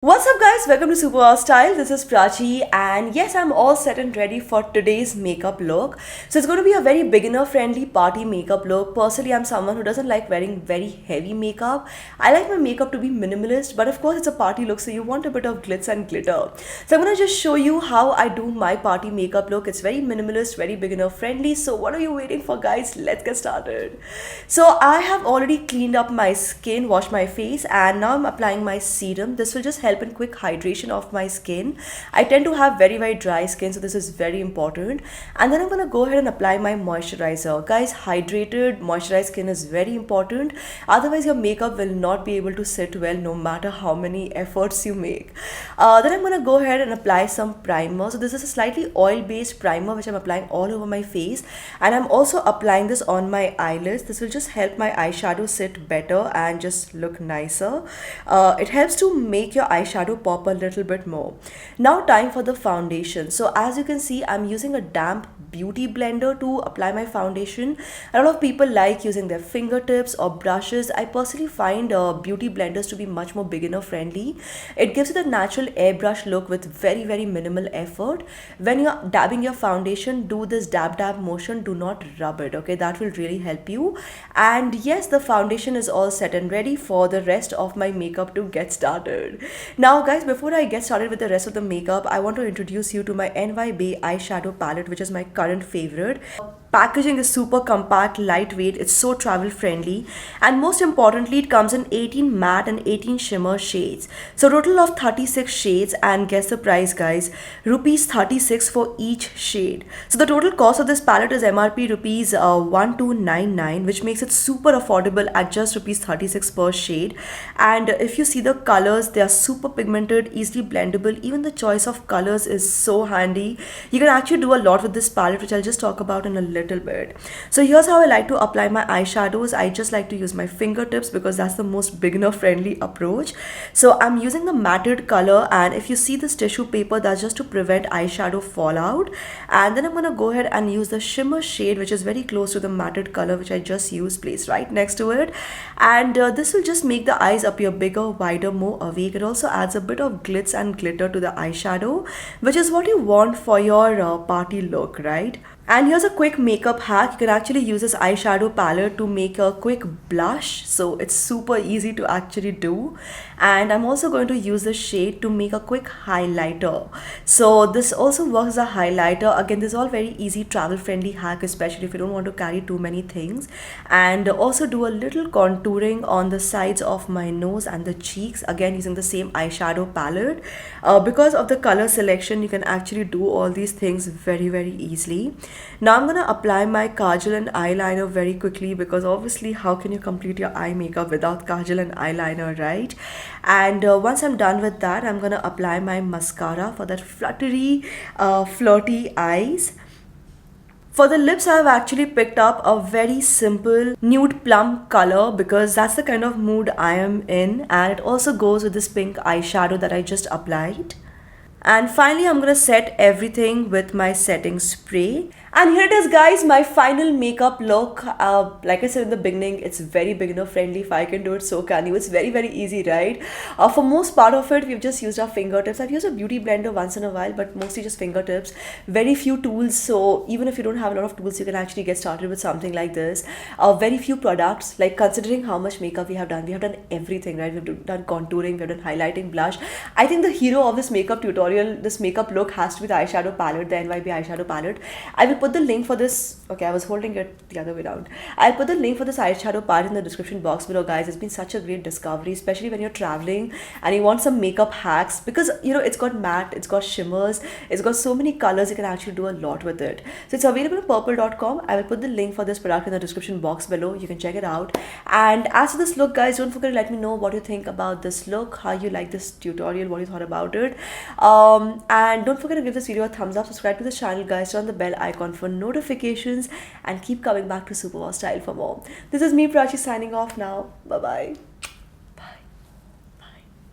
What's up guys, welcome to Superwowstyle. This is Prachi and yes, I'm all set and ready for today's makeup look. So it's going to be a very beginner friendly party makeup look. Personally, I'm someone who doesn't like wearing very heavy makeup. I like my makeup to be minimalist, but of course it's a party look, so you want a bit of glitz and glitter. So I'm going to just show you how I do my party makeup look. It's very minimalist, very beginner friendly. So what are you waiting for guys? Let's get started. So I have already cleaned up my skin, washed my face, and now I'm applying my serum. This will just help in quick hydration of my skin. I tend to have very dry skin, so this is very important. And then I'm gonna go ahead and apply my moisturizer. Guys, hydrated moisturized skin is very important. Otherwise your makeup will not be able to sit well no matter how many efforts you make. Then I'm gonna go ahead and apply some primer. So this is a slightly oil based primer which I'm applying all over my face, and I'm also applying this on my eyelids. This will just help my eyeshadow sit better and just look nicer. It helps to make your eyeshadow pop a little bit more. Now time for the foundation. So as you can see, I'm using a damp beauty blender to apply my foundation. A lot of people like using their fingertips or brushes. I personally find beauty blenders to be much more beginner friendly. It gives you the natural airbrush look with very minimal effort. When you're dabbing your foundation, do this dab motion, do not rub it, okay? That will really help you. And yes, the foundation is all set and ready for the rest of my makeup to get started. Now guys, before I get started with the rest of the makeup, I want to introduce you to my NY Bay eyeshadow palette, which is my current favorite. Packaging is super compact, lightweight, it's so travel friendly, and most importantly it comes in 18 matte and 18 shimmer shades. So total of 36 shades, and guess the price guys, rupees 36 for each shade. So the total cost of this palette is MRP rupees 1299, which makes it super affordable at just rupees 36 per shade. And if you see the colors, they are super pigmented, easily blendable. Even the choice of colors is so handy. You can actually do a lot with this palette, which I'll just talk about in a little bit. So here's how I like to apply my eyeshadows. I just like to use my fingertips because that's the most beginner friendly approach. So I'm using the matted color, and if you see this tissue paper, that's just to prevent eyeshadow fallout. And then I'm gonna go ahead and use the shimmer shade, which is very close to the matted color which I just used, placed right next to it. And this will just make the eyes appear bigger, wider, more awake. It also adds a bit of glitz and glitter to the eyeshadow, which is what you want for your party look, right? And here's a quick makeup hack. You can actually use this eyeshadow palette to make a quick blush. So it's super easy to actually do. And I'm also going to use the shade to make a quick highlighter. So this also works as a highlighter. Again, this is all very easy travel friendly hack, especially if you don't want to carry too many things. And also do a little contouring on the sides of my nose and the cheeks. Again, using the same eyeshadow palette. Because of the color selection, you can actually do all these things very easily. Now I'm gonna apply my kajal and eyeliner very quickly, because obviously how can you complete your eye makeup without kajal and eyeliner, right? And once I'm done with that, I'm gonna apply my mascara for that fluttery, flirty eyes. For the lips, I've actually picked up a very simple nude plum color because that's the kind of mood I am in, and it also goes with this pink eyeshadow that I just applied. And finally, I'm gonna set everything with my setting spray. And here it is guys, my final makeup look. Like I said in the beginning, it's very beginner friendly. If I can do it, so can you. It's very easy, right? For most part of it, we've just used our fingertips. I've used a beauty blender once in a while, but mostly just fingertips. Very few tools, so even if you don't have a lot of tools, you can actually get started with something like this. Very few products, like considering how much makeup we have done everything, right? We've done contouring, we've done highlighting, blush. I think the hero of this makeup tutorial, this makeup look, has to be the eyeshadow palette, the NYB eyeshadow palette. I will put the link for this. Okay, I was holding it the other way around. I'll put the link for this eyeshadow palette in the description box below, guys. It's been such a great discovery, especially when you're traveling and you want some makeup hacks, because you know it's got matte, it's got shimmers, it's got so many colors. You can actually do a lot with it. So it's available on purple.com. I will put the link for this product in the description box below. You can check it out. And as for this look, guys, don't forget to let me know what you think about this look, how you like this tutorial, what you thought about it. And don't forget to give this video a thumbs up, subscribe to this channel, guys, turn on the bell icon for notifications, and keep coming back to Superwowstyle for more. This is me, Prachi, signing off now. Bye bye.